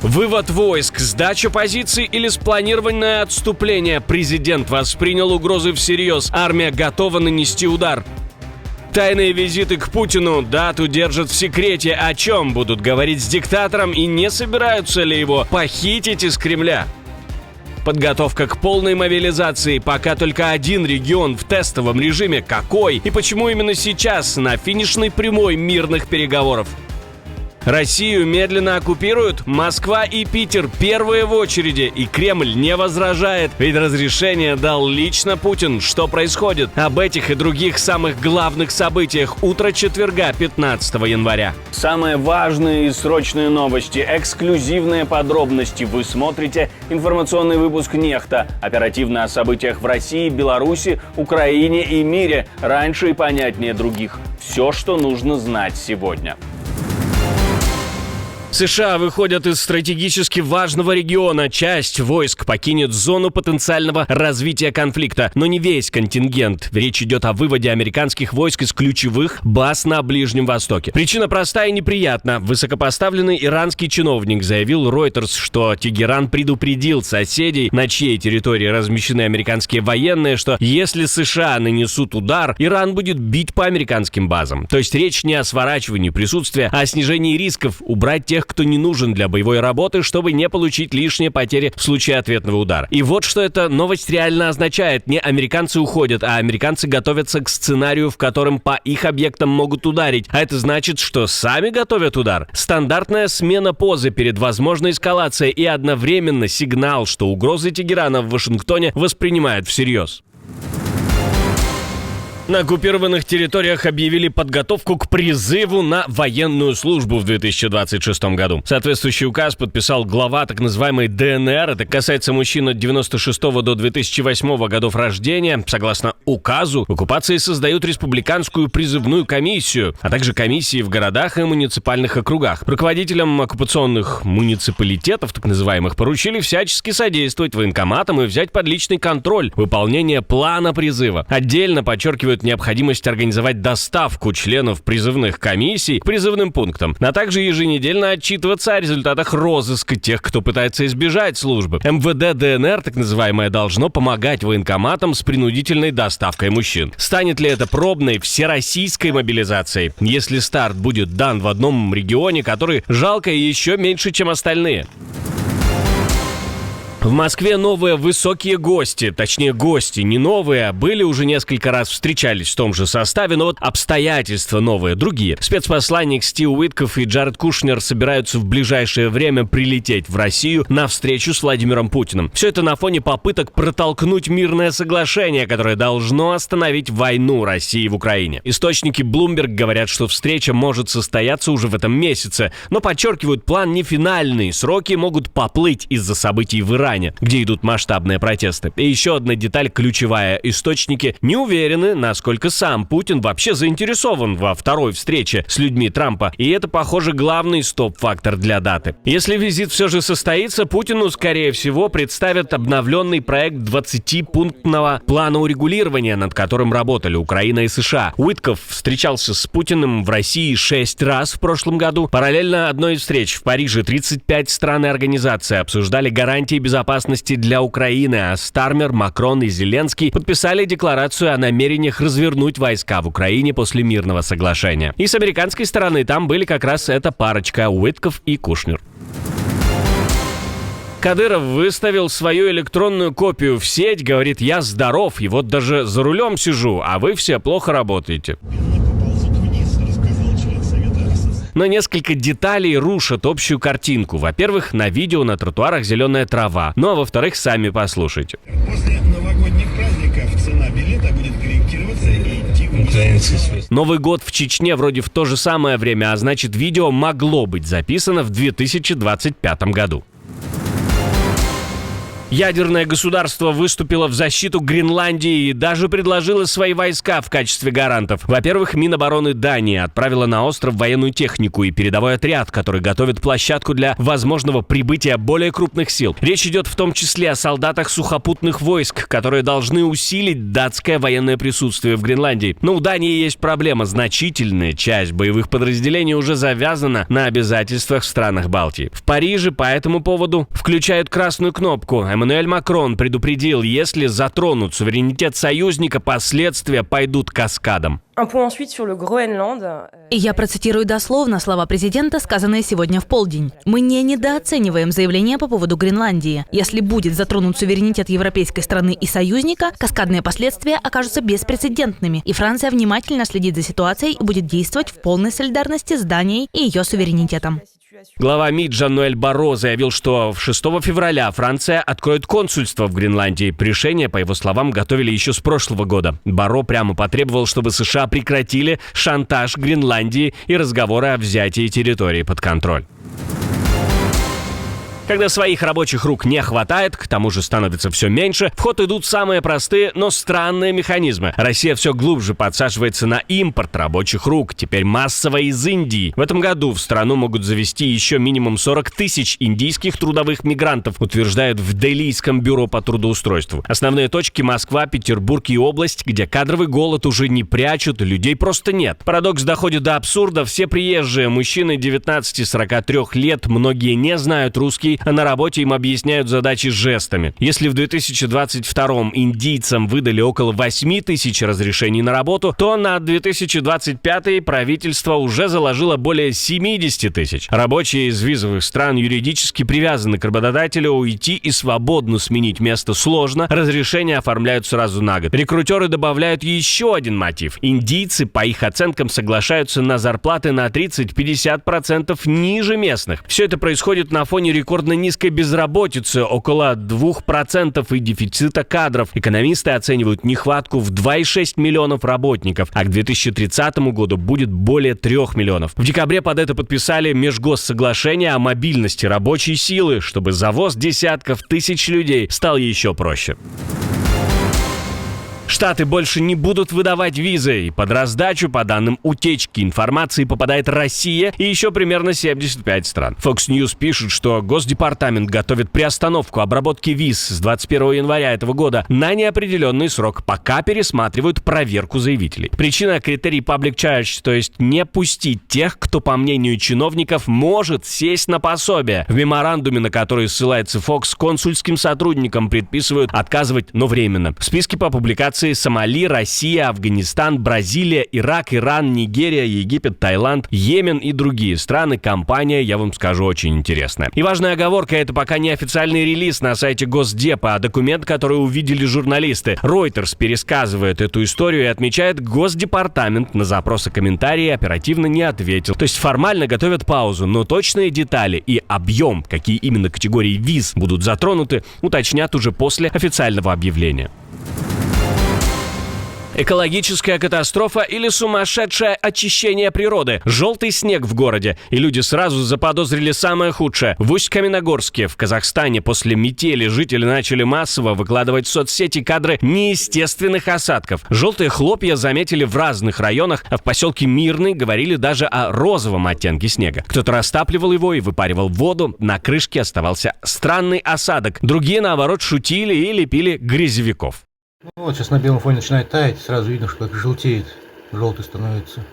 Вывод войск, сдача позиций или спланированное отступление. Президент воспринял угрозы всерьез. Армия готова нанести удар. Тайные визиты к Путину, дату держат в секрете. О чем будут говорить с диктатором и не собираются ли его похитить из Кремля? Подготовка к полной мобилизации. Пока только один регион в тестовом режиме. Какой? И почему именно сейчас, на финишной прямой мирных переговоров? Россию медленно оккупируют. Москва и Питер первые в очереди, и Кремль не возражает, ведь разрешение дал лично Путин. Что происходит? Об этих и других самых главных событиях утро четверга, 15 января. Самые важные и срочные новости, эксклюзивные подробности. Вы смотрите информационный выпуск «Нехта». Оперативно о событиях в России, Беларуси, Украине и мире. Раньше и понятнее других. Все, что нужно знать сегодня. США выходят из стратегически важного региона. Часть войск покинет зону потенциального развития конфликта, но не весь контингент. Речь идет о выводе американских войск из ключевых баз на Ближнем Востоке. Причина простая и неприятна. Высокопоставленный иранский чиновник заявил Reuters, что Тегеран предупредил соседей, на чьей территории размещены американские военные, что если США нанесут удар, Иран будет бить по американским базам. То есть речь не о сворачивании присутствия, а о снижении рисков, убрать тех, кто не нужен для боевой работы, чтобы не получить лишние потери в случае ответного удара. И вот что эта новость реально означает. Не американцы уходят, а американцы готовятся к сценарию, в котором по их объектам могут ударить. А это значит, что сами готовят удар. Стандартная смена позы перед возможной эскалацией и одновременно сигнал, что угрозы Тегерана в Вашингтоне воспринимают всерьез. На оккупированных территориях объявили подготовку к призыву на военную службу в 2026 году. Соответствующий указ подписал глава так называемой ДНР. Это касается мужчин от 96 до 2008 годов рождения. Согласно указу, в оккупации создают республиканскую призывную комиссию, а также комиссии в городах и муниципальных округах. Руководителям оккупационных муниципалитетов, так называемых, поручили всячески содействовать военкоматам и взять под личный контроль выполнение плана призыва. Отдельно подчеркивают необходимость организовать доставку членов призывных комиссий к призывным пунктам, а также еженедельно отчитываться о результатах розыска тех, кто пытается избежать службы. МВД ДНР, так называемое, должно помогать военкоматам с принудительной доставкой мужчин. Станет ли это пробной всероссийской мобилизацией, если старт будет дан в одном регионе, который жалко и еще меньше, чем остальные? В Москве новые высокие гости, точнее гости не новые, а были уже несколько раз, встречались в том же составе, но вот обстоятельства новые, другие. Спецпосланник Стив Уитков и Джаред Кушнер собираются в ближайшее время прилететь в Россию на встречу с Владимиром Путиным. Все это на фоне попыток протолкнуть мирное соглашение, которое должно остановить войну России в Украине. Источники Bloomberg говорят, что встреча может состояться уже в этом месяце, но подчеркивают, план не финальный, сроки могут поплыть из-за событий в Иране, где идут масштабные протесты. И еще одна деталь ключевая. Источники не уверены, насколько сам Путин вообще заинтересован во второй встрече с людьми Трампа. И это, похоже, главный стоп-фактор для даты. Если визит все же состоится, Путину, скорее всего, представят обновленный проект 20-пунктного плана урегулирования, над которым работали Украина и США. Уитков встречался с Путиным в России 6 раз в прошлом году. Параллельно одной из встреч в Париже 35 стран и организаций обсуждали гарантии безопасности для Украины, а Стармер, Макрон и Зеленский подписали декларацию о намерениях развернуть войска в Украине после мирного соглашения. И с американской стороны там были как раз эта парочка Уитков и Кушнер. Кадыров выставил свою электронную копию в сеть, говорит: «Я здоров, и вот даже за рулем сижу, а вы все плохо работаете». Но несколько деталей рушат общую картинку. Во-первых, на видео на тротуарах зеленая трава. Ну а во-вторых, сами послушайте. После новогодних праздников цена билета будет корректироваться и идти вниз. Новый год в Чечне вроде в то же самое время, а значит, видео могло быть записано в 2025 году. Ядерное государство выступило в защиту Гренландии и даже предложило свои войска в качестве гарантов. Во-первых, Минобороны Дании отправила на остров военную технику и передовой отряд, который готовит площадку для возможного прибытия более крупных сил. Речь идет в том числе о солдатах сухопутных войск, которые должны усилить датское военное присутствие в Гренландии. Но у Дании есть проблема. Значительная часть боевых подразделений уже завязана на обязательствах в странах Балтии. В Париже по этому поводу включают красную кнопку. Эммануэль Макрон предупредил, если затронут суверенитет союзника, последствия пойдут каскадом. И я процитирую дословно слова президента, сказанные сегодня в полдень. «Мы не недооцениваем заявление по поводу Гренландии. Если будет затронут суверенитет европейской страны и союзника, каскадные последствия окажутся беспрецедентными, и Франция внимательно следит за ситуацией и будет действовать в полной солидарности с Данией и ее суверенитетом». Глава МИД Жан-Ноэль Барро заявил, что 6 февраля Франция откроет консульство в Гренландии. Решение, по его словам, готовили еще с прошлого года. Барро прямо потребовал, чтобы США прекратили шантаж Гренландии и разговоры о взятии территории под контроль. Когда своих рабочих рук не хватает, к тому же становится все меньше, в ход идут самые простые, но странные механизмы. Россия все глубже подсаживается на импорт рабочих рук, теперь массово из Индии. В этом году в страну могут завести еще минимум 40 тысяч индийских трудовых мигрантов, утверждают в Делийском бюро по трудоустройству. Основные точки — Москва, Петербург и область, где кадровый голод уже не прячут, людей просто нет. Парадокс доходит до абсурда. Все приезжие мужчины 19-43 лет, многие не знают русский, а на работе им объясняют задачи жестами. Если в 2022-м индийцам выдали около 8 тысяч разрешений на работу, то на 2025 правительство уже заложило более 70 тысяч. Рабочие из визовых стран юридически привязаны к работодателю, уйти и свободно сменить место сложно, разрешения оформляют сразу на год. Рекрутеры добавляют еще один мотив. Индийцы, по их оценкам, соглашаются на зарплаты на 30-50% ниже местных. Все это происходит на фоне рекордно низкой безработицы, около 2%, и дефицита кадров. Экономисты оценивают нехватку в 2,6 миллионов работников, а к 2030 году будет более 3 миллионов. В декабре под это подписали межгоссоглашение о мобильности рабочей силы, чтобы завоз десятков тысяч людей стал еще проще. Штаты больше не будут выдавать визы, и под раздачу, по данным утечки информации, попадает Россия и еще примерно 75 стран. Fox News пишет, что Госдепартамент готовит приостановку обработки виз с 21 января этого года на неопределенный срок, пока пересматривают проверку заявителей. Причина — критерий public charge, то есть не пустить тех, кто, по мнению чиновников, может сесть на пособие. В меморандуме, на который ссылается Fox, консульским сотрудникам предписывают отказывать, но временно. В списке по публикации Сомали, Россия, Афганистан, Бразилия, Ирак, Иран, Нигерия, Египет, Таиланд, Йемен и другие страны. Компания, я вам скажу, очень интересная. И важная оговорка — это пока не официальный релиз на сайте Госдепа, а документ, который увидели журналисты. Reuters пересказывает эту историю и отмечает: Госдепартамент на запросы комментарии оперативно не ответил. То есть формально готовят паузу, но точные детали и объем, какие именно категории виз будут затронуты, уточнят уже после официального объявления. Экологическая катастрофа или сумасшедшее очищение природы? Желтый снег в городе, и люди сразу заподозрили самое худшее. В Усть-Каменогорске в Казахстане после метели жители начали массово выкладывать в соцсети кадры неестественных осадков. Желтые хлопья заметили в разных районах, а в поселке Мирный говорили даже о розовом оттенке снега. Кто-то растапливал его и выпаривал воду, на крышке оставался странный осадок. Другие, наоборот, шутили и лепили грязевиков. Вот сейчас на белом фоне начинает таять, сразу видно, что как желтеет, желтый становится.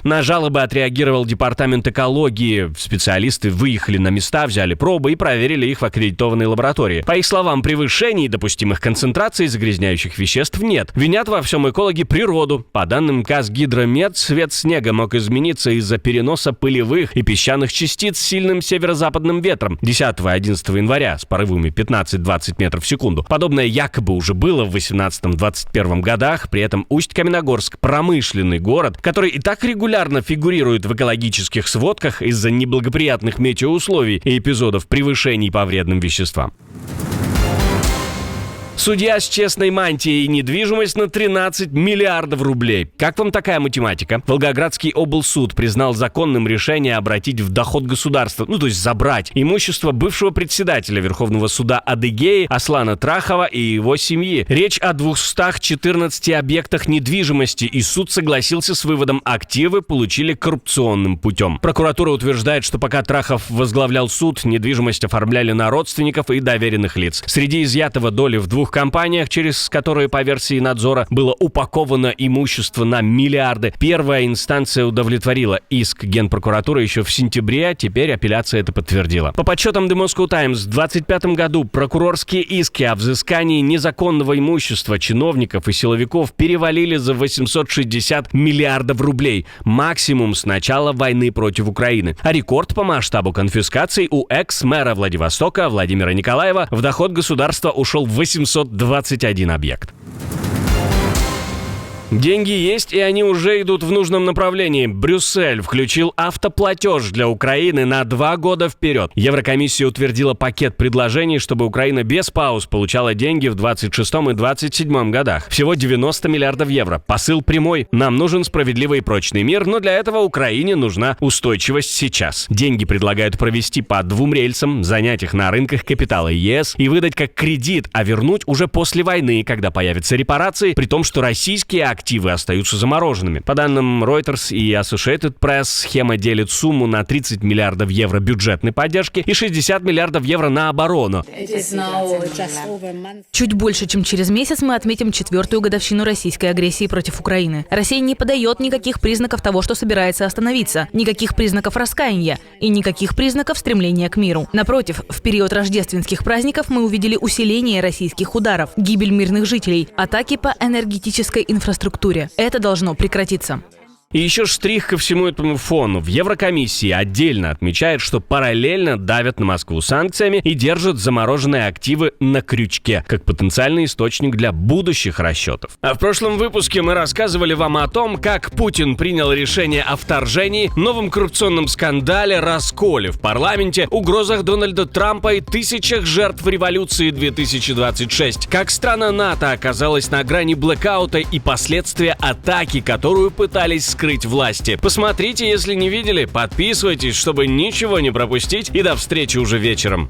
На жалобы отреагировал Департамент экологии. Специалисты выехали на места, взяли пробы и проверили их в аккредитованной лаборатории. По их словам, превышений допустимых концентраций загрязняющих веществ нет. Винят во всем экологи природу. По данным Казгидромет, цвет снега мог измениться из-за переноса пылевых и песчаных частиц с сильным северо-западным ветром 10 и 11 января с порывами 15-20 метров в секунду. Подобное якобы уже было в 18-21 годах. При этом Усть-Каменогорск — промышленный город, который и так регулярно фигурирует в экологических сводках из-за неблагоприятных метеоусловий и эпизодов превышений по вредным веществам. Судья с честной мантией и недвижимость на 13 миллиардов рублей. Как вам такая математика? Волгоградский облсуд признал законным решение обратить в доход государства, то есть забрать имущество бывшего председателя Верховного суда Адыгеи Аслана Трахова и его семьи. Речь о 214 объектах недвижимости, и суд согласился с выводом: активы получили коррупционным путем. Прокуратура утверждает, что пока Трахов возглавлял суд, недвижимость оформляли на родственников и доверенных лиц. Среди изъятого доли в 2 компаниях, через которые, по версии надзора, было упаковано имущество на миллиарды. Первая инстанция удовлетворила иск Генпрокуратуры еще в сентябре, теперь апелляция это подтвердила. По подсчетам The Moscow Times, в 2025 году прокурорские иски о взыскании незаконного имущества чиновников и силовиков перевалили за 860 миллиардов рублей. Максимум с начала войны против Украины. А рекорд по масштабу конфискаций у экс-мэра Владивостока Владимира Николаева: в доход государства ушел 821 объект. Деньги есть, и они уже идут в нужном направлении. Брюссель включил автоплатеж для Украины на 2 года вперед. Еврокомиссия утвердила пакет предложений, чтобы Украина без пауз получала деньги в 26 и 27 годах. Всего 90 миллиардов евро. Посыл прямой: нам нужен справедливый и прочный мир, но для этого Украине нужна устойчивость сейчас. Деньги предлагают провести по 2 рельсам, занять их на рынках капитала ЕС и выдать как кредит, а вернуть уже после войны, когда появятся репарации, при том, что российские активы остаются замороженными. По данным Reuters и Associated Press, схема делит сумму на 30 миллиардов евро бюджетной поддержки и 60 миллиардов евро на оборону. Чуть больше, чем через месяц, мы отметим 4-ю годовщину российской агрессии против Украины. Россия не подает никаких признаков того, что собирается остановиться, никаких признаков раскаяния и никаких признаков стремления к миру. Напротив, в период рождественских праздников мы увидели усиление российских ударов, гибель мирных жителей, атаки по энергетической инфраструктуре. Это должно прекратиться. И еще штрих ко всему этому фону. В Еврокомиссии отдельно отмечают, что параллельно давят на Москву санкциями и держат замороженные активы на крючке, как потенциальный источник для будущих расчетов. А в прошлом выпуске мы рассказывали вам о том, как Путин принял решение о вторжении, новом коррупционном скандале, расколе в парламенте, угрозах Дональда Трампа и тысячах жертв революции 2026. Как страна НАТО оказалась на грани блэкаута и последствия атаки, которую пытались скрыть власти. Посмотрите, если не видели, подписывайтесь, чтобы ничего не пропустить, и до встречи уже вечером.